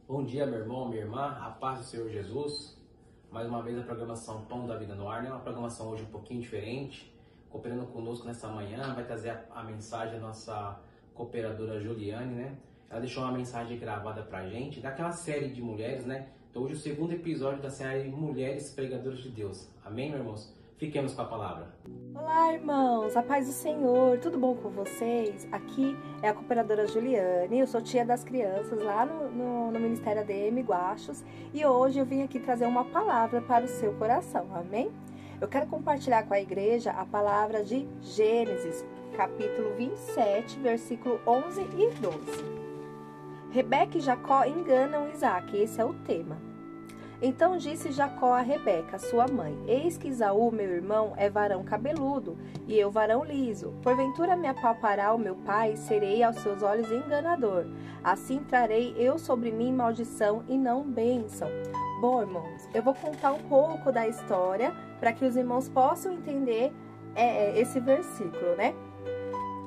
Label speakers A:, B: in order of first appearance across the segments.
A: Bom dia, meu irmão, minha irmã, a paz do Senhor Jesus. Mais uma vez a programação Pão da Vida no Ar, né? Uma programação hoje um pouquinho diferente. Cooperando conosco nessa manhã, vai trazer a mensagem da nossa cooperadora Juliane, né? Ela deixou uma mensagem gravada pra gente, daquela série de mulheres, né? Então hoje o segundo episódio da série Mulheres Pregadoras de Deus. Amém, meus irmãos? Fiquemos com a palavra.
B: Olá, irmãos, a paz do Senhor, tudo bom com vocês? Aqui é a cooperadora Juliane, eu sou tia das crianças lá no Ministério ADM Guachos e hoje eu vim aqui trazer uma palavra para o seu coração, amém? Eu quero compartilhar com a igreja a palavra de Gênesis, capítulo 27, versículo 11 e 12. Rebeca e Jacó enganam Isaac, esse é o tema. Então disse Jacó a Rebeca, sua mãe, eis que Esaú, meu irmão, é varão cabeludo, e eu varão liso. Porventura me apalpará o meu pai, serei aos seus olhos enganador. Assim trarei eu sobre mim maldição e não bênção. Bom, irmãos, eu vou contar um pouco da história para que os irmãos possam entender esse versículo, né?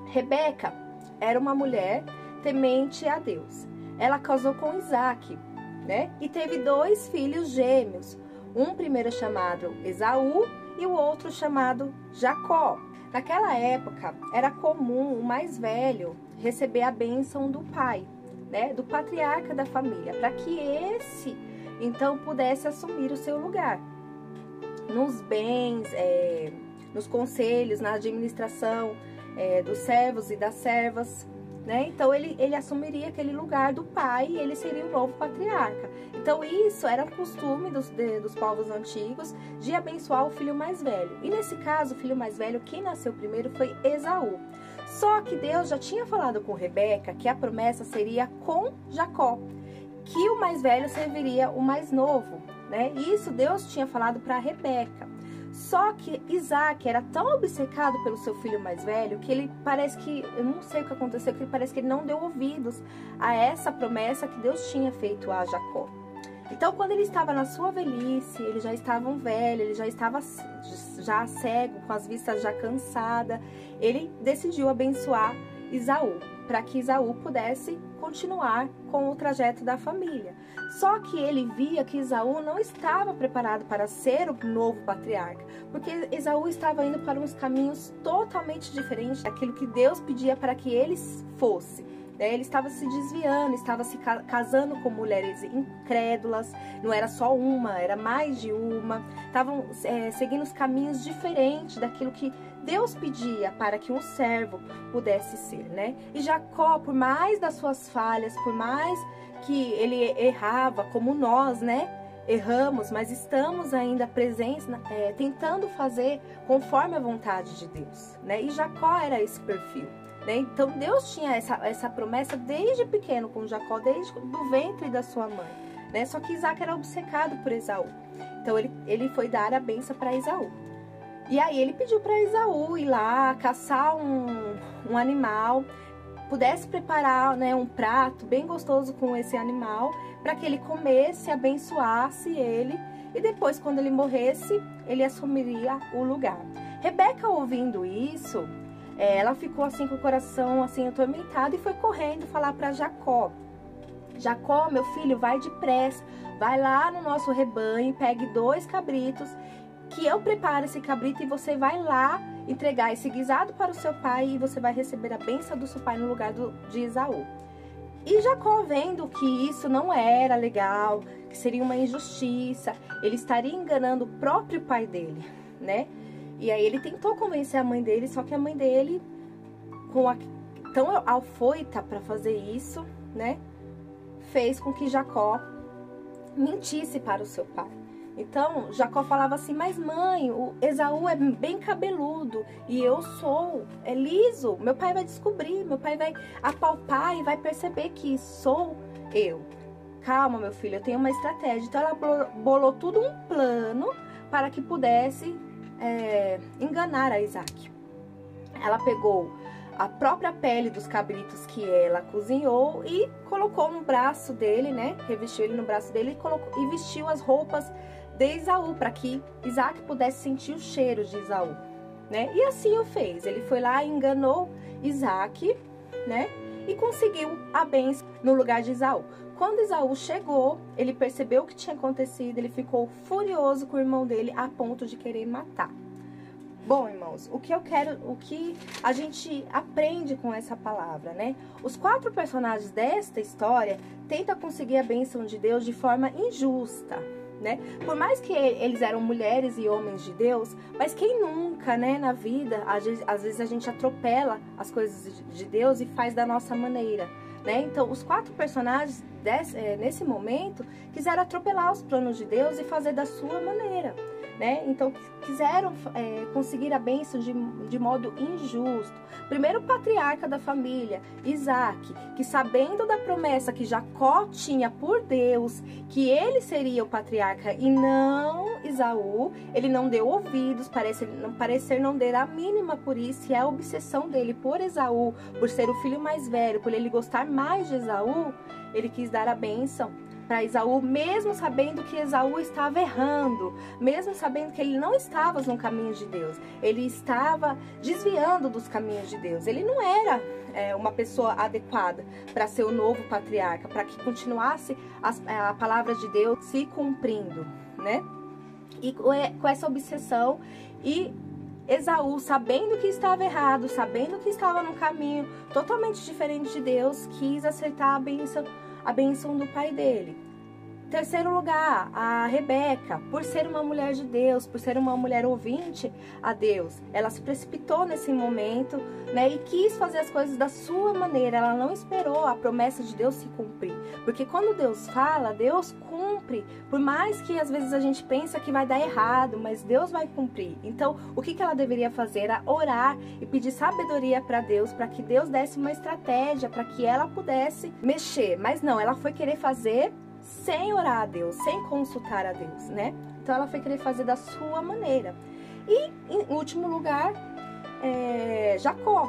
B: Rebeca era uma mulher temente a Deus. Ela casou com Isaac, né? E teve 2 filhos gêmeos, um primeiro chamado Esaú e o outro chamado Jacó. Naquela época era comum o mais velho receber a bênção do pai, né? Do patriarca da família, para que esse então pudesse assumir o seu lugar nos bens, nos conselhos, na administração dos servos e das servas. Né? Então ele assumiria aquele lugar do pai e ele seria o novo patriarca. Então isso era um costume dos povos antigos de abençoar o filho mais velho. E nesse caso, o filho mais velho, quem nasceu primeiro foi Esaú. Só que Deus já tinha falado com Rebeca que a promessa seria com Jacó, que o mais velho serviria o mais novo. Né? E isso Deus tinha falado para Rebeca. Só que Isaac era tão obcecado pelo seu filho mais velho que ele parece que, eu não sei o que aconteceu, que parece que ele não deu ouvidos a essa promessa que Deus tinha feito a Jacó. Então, quando ele estava na sua velhice, ele já estava um velho, ele já estava já cego, com as vistas já cansadas, ele decidiu abençoar Esaú, para que Esaú pudesse continuar com o trajeto da família. Só que ele via que Esaú não estava preparado para ser o novo patriarca, porque Esaú estava indo para uns caminhos totalmente diferentes daquilo que Deus pedia para que ele fosse. Ele estava se desviando, estava se casando com mulheres incrédulas, não era só uma, era mais de uma. Estavam seguindo os caminhos diferentes daquilo que Deus pedia para que um servo pudesse ser, né? E Jacó, por mais das suas falhas, por mais que ele errava, como nós, né? Erramos, mas estamos ainda presentes, tentando fazer conforme a vontade de Deus, né? E Jacó era esse perfil. Então Deus tinha essa promessa desde pequeno com Jacó, desde do ventre da sua mãe, né? Só que Isaac era obcecado por Esaú. Então ele foi dar a bênção para Esaú. E aí ele pediu para Esaú ir lá caçar um animal, pudesse preparar, né, um prato bem gostoso com esse animal, para que ele comesse, abençoasse ele, e depois, quando ele morresse, ele assumiria o lugar. Rebeca, ouvindo isso, ela ficou assim com o coração assim atormentado e foi correndo falar para Jacó. Jacó, meu filho, vai depressa, vai lá no nosso rebanho, pegue 2 cabritos, que eu preparo esse cabrito e você vai lá entregar esse guisado para o seu pai e você vai receber a bênção do seu pai no lugar de Esaú. E Jacó, vendo que isso não era legal, que seria uma injustiça, ele estaria enganando o próprio pai dele, né? E aí ele tentou convencer a mãe dele, só que a mãe dele, tão afoita para fazer isso, né, fez com que Jacó mentisse para o seu pai. Então Jacó falava assim, mas mãe, o Esaú é bem cabeludo e eu sou liso, meu pai vai descobrir, meu pai vai apalpar e vai perceber que sou eu. Calma, meu filho, eu tenho uma estratégia. Então ela bolou tudo um plano para que pudesse enganar a Isaac. Ela pegou a própria pele dos cabritos que ela cozinhou e colocou no braço dele, né? Revestiu ele no braço dele e vestiu as roupas de Esaú, para que Isaac pudesse sentir o cheiro de Esaú, né? E assim o fez. Ele foi lá e enganou Isaac, né? E conseguiu a bênção no lugar de Esaú. quando Esaú chegou, ele percebeu o que tinha acontecido, ele ficou furioso com o irmão dele a ponto de querer matar. Bom, irmãos, o que a gente aprende com essa palavra, né? Os 4 personagens desta história tentam conseguir a bênção de Deus de forma injusta, né? Por mais que eles eram mulheres e homens de Deus, mas quem nunca, né, na vida, às vezes a gente atropela as coisas de Deus e faz da nossa maneira, né? Então, os 4 personagens nesse momento quiseram atropelar os planos de Deus e fazer da sua maneira, né? Então, quiseram conseguir a bênção de modo injusto. Primeiro o patriarca da família, Isaac, que sabendo da promessa que Jacó tinha por Deus, que ele seria o patriarca e não Esaú, ele não deu ouvidos, parecer não der a mínima por isso, e a obsessão dele por Esaú, por ser o filho mais velho, por ele gostar mais de Esaú, ele quis dar a bênção para Esaú, mesmo sabendo que Esaú estava errando, mesmo sabendo que ele não estava no caminho de Deus, ele estava desviando dos caminhos de Deus, ele não era uma pessoa adequada para ser o novo patriarca, para que continuasse a palavra de Deus se cumprindo, né? E com essa obsessão, e Esaú, sabendo que estava errado, sabendo que estava num caminho totalmente diferente de Deus, quis aceitar a bênção do pai dele. Terceiro lugar, a Rebeca, por ser uma mulher de Deus, por ser uma mulher ouvinte a Deus, ela se precipitou nesse momento, né, e quis fazer as coisas da sua maneira. Ela não esperou a promessa de Deus se cumprir, porque quando Deus fala, Deus cumpre, por mais que às vezes a gente pensa que vai dar errado, mas Deus vai cumprir. Então, o que ela deveria fazer era orar e pedir sabedoria para Deus, para que Deus desse uma estratégia, para que ela pudesse mexer. Mas não, ela foi querer fazer sem orar a Deus, sem consultar a Deus, né? Então ela foi querer fazer da sua maneira. E em último lugar, Jacó,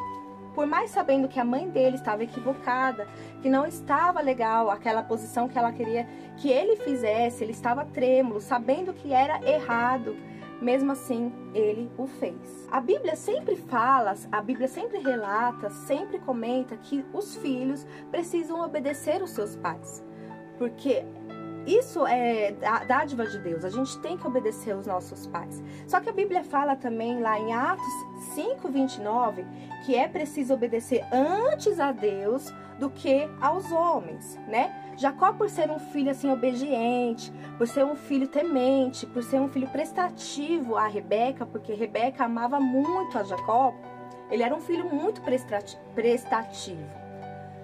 B: por mais sabendo que a mãe dele estava equivocada, que não estava legal aquela posição que ela queria que ele fizesse, ele estava trêmulo, sabendo que era errado, mesmo assim ele o fez. A Bíblia sempre fala, a Bíblia sempre relata, sempre comenta que os filhos precisam obedecer os seus pais, porque isso é dádiva de Deus, a gente tem que obedecer os nossos pais. Só que a Bíblia fala também lá em Atos 5:29 que é preciso obedecer antes a Deus do que aos homens, né? Jacó, por ser um filho assim obediente, por ser um filho temente, por ser um filho prestativo a Rebeca, porque Rebeca amava muito a Jacó, ele era um filho muito prestativo,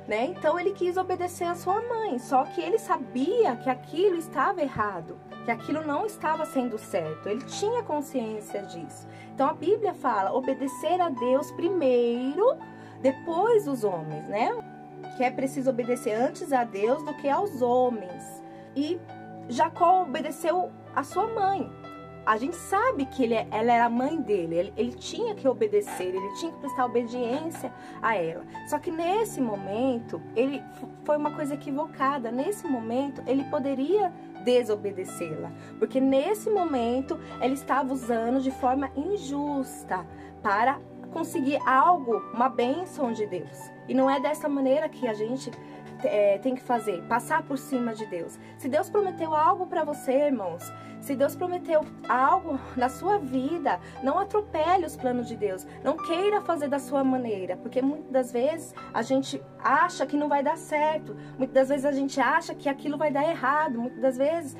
B: né? Então ele quis obedecer a sua mãe, só que ele sabia que aquilo estava errado, que aquilo não estava sendo certo, ele tinha consciência disso. Então a Bíblia fala obedecer a Deus primeiro, depois os homens, né? Que é preciso obedecer antes a Deus do que aos homens. E Jacó obedeceu a sua mãe. A gente sabe que ela era a mãe dele, ele tinha que obedecer, ele tinha que prestar obediência a ela. Só que nesse momento, foi uma coisa equivocada. Nesse momento, ele poderia desobedecê-la, porque nesse momento, ela estava usando de forma injusta para conseguir algo, uma bênção de Deus. E não é dessa maneira que a gente tem que fazer, passar por cima de Deus. Se Deus prometeu algo para você, irmãos, se Deus prometeu algo na sua vida, não atropele os planos de Deus, não queira fazer da sua maneira, porque muitas das vezes a gente acha que não vai dar certo, muitas das vezes a gente acha que aquilo vai dar errado, muitas das vezes,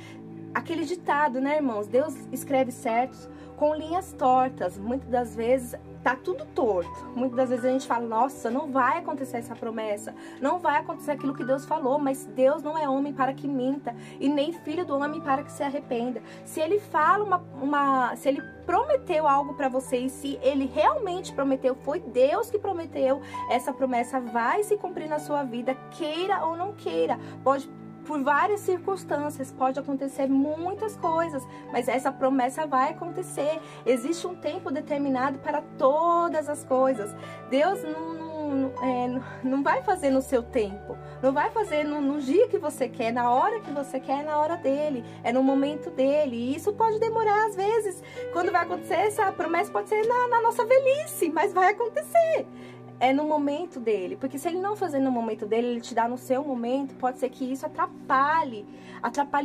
B: aquele ditado, né, irmãos, Deus escreve certos com linhas tortas, muitas das vezes tá tudo torto. Muitas das vezes a gente fala, nossa, não vai acontecer essa promessa, não vai acontecer aquilo que Deus falou, mas Deus não é homem para que minta, e nem filho do homem para que se arrependa. Se ele fala se ele prometeu algo para você, e se ele realmente prometeu, foi Deus que prometeu, essa promessa vai se cumprir na sua vida, queira ou não queira. Por várias circunstâncias, pode acontecer muitas coisas, mas essa promessa vai acontecer. Existe um tempo determinado para todas as coisas. Deus não vai fazer no seu tempo, não vai fazer no dia que você quer, na hora que você quer, na hora dele, é no momento dele. E isso pode demorar às vezes. Quando vai acontecer, essa promessa pode ser na nossa velhice, mas vai acontecer. é no momento dele. Porque se ele não fazer no momento dele, ele te dá no seu momento, pode ser que isso atrapalhe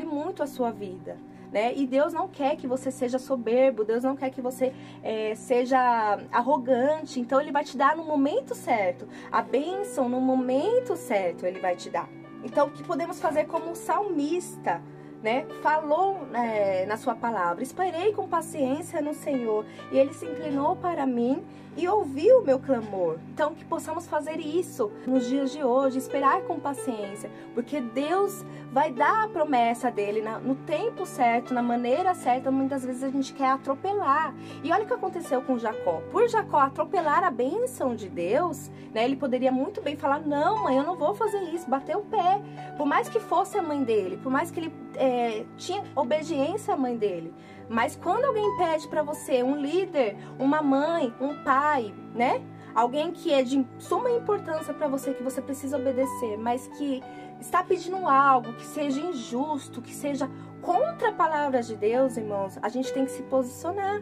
B: muito a sua vida, né? E Deus não quer que você seja soberbo, Deus não quer que você seja arrogante. Então ele vai te dar no momento certo, a bênção no momento certo ele vai te dar. Então o que podemos fazer como o salmista, né, falou na sua palavra: esperei com paciência no Senhor, e Ele se inclinou para mim e ouviu o meu clamor. Então que possamos fazer isso nos dias de hoje, esperar com paciência, porque Deus vai dar a promessa dele no tempo certo, na maneira certa. Muitas vezes a gente quer atropelar. E olha o que aconteceu com Jacó. Por Jacó atropelar a bênção de Deus, né, ele poderia muito bem falar: não, mãe, eu não vou fazer isso, bater o pé. Por mais que fosse a mãe dele, por mais que ele tinha obediência à mãe dele. Mas quando alguém pede para você, um líder, uma mãe, um pai, né? Alguém que é de suma importância para você, que você precisa obedecer, mas que está pedindo algo que seja injusto, que seja contra a palavra de Deus, irmãos, a gente tem que se posicionar.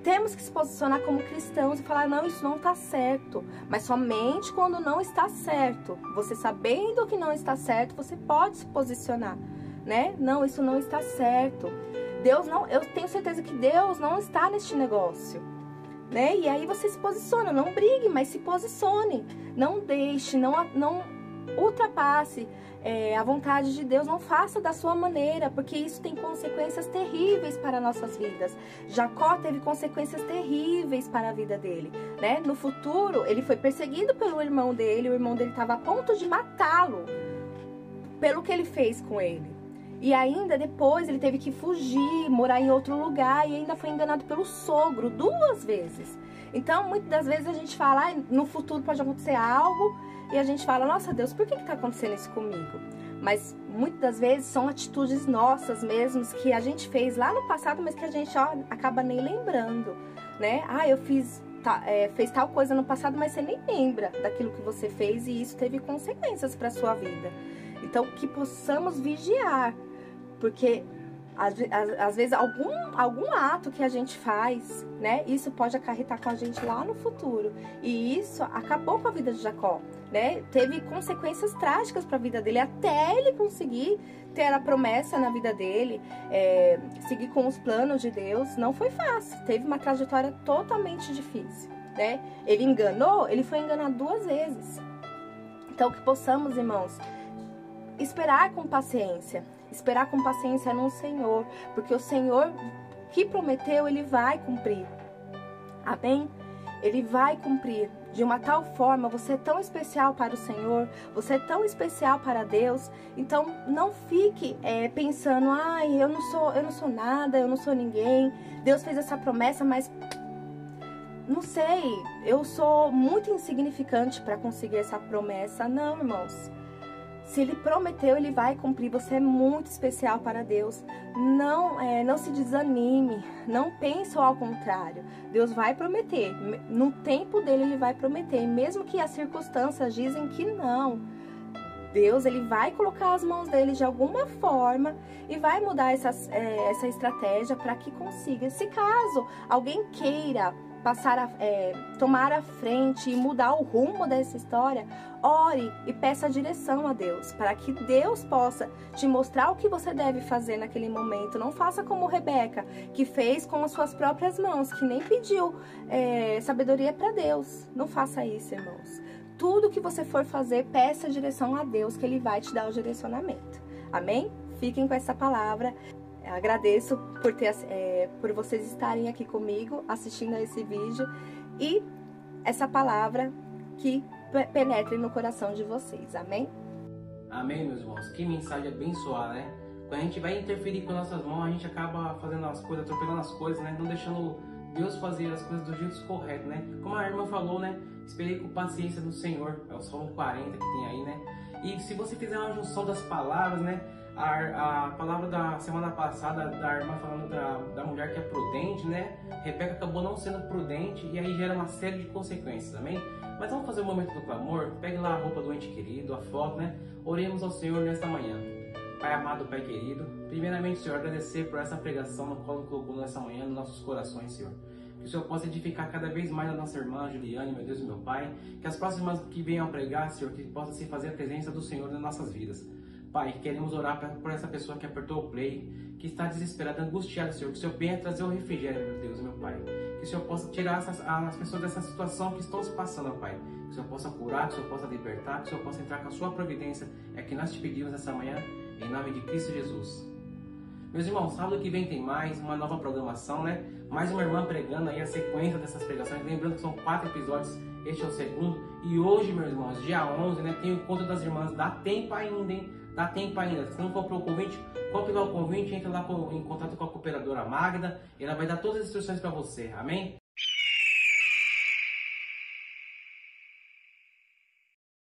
B: Temos que se posicionar como cristãos e falar: não, isso não está certo. Mas somente quando não está certo, você sabendo que não está certo, você pode se posicionar, né? Não, isso não está certo. Deus não, eu tenho certeza que Deus não está neste negócio, né? E aí você se posiciona, não brigue, mas se posicione. Não deixe, não ultrapasse a vontade de Deus, não faça da sua maneira, porque isso tem consequências terríveis para nossas vidas. Jacó teve consequências terríveis para a vida dele, né? No futuro, ele foi perseguido pelo irmão dele, o irmão dele estava a ponto de matá-lo pelo que ele fez com ele. E ainda depois ele teve que fugir, morar em outro lugar, e ainda foi enganado pelo sogro 2 vezes. Então, muitas das vezes a gente fala: no futuro pode acontecer algo, e a gente fala: nossa, Deus, por que está acontecendo isso comigo? Mas muitas das vezes são atitudes nossas mesmos, que a gente fez lá no passado, mas que a gente acaba nem lembrando, né? Eu fez tal coisa no passado, mas você nem lembra daquilo que você fez, e isso teve consequências para a sua vida. Então, que possamos vigiar, porque às vezes algum ato que a gente faz, né, isso pode acarretar com a gente lá no futuro. E isso acabou com a vida de Jacó, né? Teve consequências trágicas para a vida dele, até ele conseguir ter a promessa na vida dele, seguir com os planos de Deus. Não foi fácil, teve uma trajetória totalmente difícil, né? Ele foi enganado 2 vezes. Então que possamos, irmãos, esperar com paciência no Senhor, porque o Senhor que prometeu, Ele vai cumprir, amém? Ele vai cumprir de uma tal forma. Você é tão especial para o Senhor, você é tão especial para Deus. Então não fique pensando: eu não sou nada, eu não sou ninguém, Deus fez essa promessa, mas não sei, eu sou muito insignificante para conseguir essa promessa. Não, irmãos. Se Ele prometeu, Ele vai cumprir. Você é muito especial para Deus. Não se desanime. Não pense ao contrário. Deus vai prometer. No tempo dele, Ele vai prometer. Mesmo que as circunstâncias dizem que não. Deus, Ele vai colocar as mãos dele de alguma forma e vai mudar essa estratégia para que consiga. Se caso alguém queira tomar a frente e mudar o rumo dessa história, ore e peça a direção a Deus, para que Deus possa te mostrar o que você deve fazer naquele momento. Não faça como Rebeca, que fez com as suas próprias mãos, que nem pediu sabedoria para Deus. Não faça isso, irmãos. Tudo que você for fazer, peça a direção a Deus, que Ele vai te dar o direcionamento. Amém? Fiquem com essa palavra. Agradeço por vocês estarem aqui comigo, assistindo a esse vídeo, e essa palavra que penetre no coração de vocês. Amém?
A: Amém, meus irmãos. Que mensagem abençoada, né? Quando a gente vai interferir com nossas mãos, a gente acaba fazendo as coisas, atropelando as coisas, né? Não deixando Deus fazer as coisas do jeito correto, né? Como a irmã falou, né? Esperei com paciência no Senhor. É o Salmo 40 que tem aí, né? E se você fizer uma junção das palavras, né? A palavra da semana passada da irmã falando da mulher que é prudente, né? Rebeca acabou não sendo prudente e aí gera uma série de consequências, amém? Mas vamos fazer o momento do clamor. Pegue lá a roupa do ente querido, a foto, né? Oremos ao Senhor nesta manhã. Pai amado, Pai querido, primeiramente, Senhor, agradecer por essa pregação no qual colocou nessa manhã nos nossos corações, Senhor. Que o Senhor possa edificar cada vez mais a nossa irmã Juliane, meu Deus e meu Pai. Que as próximas que venham pregar, Senhor, que possa se fazer a presença do Senhor nas nossas vidas. Pai, queremos orar por essa pessoa que apertou o play, que está desesperada, angustiada, Senhor. Que o Senhor venha trazer o refrigério, meu Deus e meu Pai. Que o Senhor possa tirar as pessoas dessa situação que estão se passando, Pai. Que o Senhor possa curar, que o Senhor possa libertar, que o Senhor possa entrar com a sua providência. É que nós te pedimos nessa manhã, em nome de Cristo Jesus. Meus irmãos, sábado que vem tem mais uma nova programação, né? Mais uma irmã pregando aí a sequência dessas pregações. Lembrando que são 4 episódios, este é o segundo. E hoje, meus irmãos, dia 11, né? Tem o encontro das irmãs. Dá tempo ainda, hein? Dá tempo ainda. Se não comprou o convite, compre lá o convite, entre lá em contato com a cooperadora Magda. Ela vai dar todas as instruções para você, amém?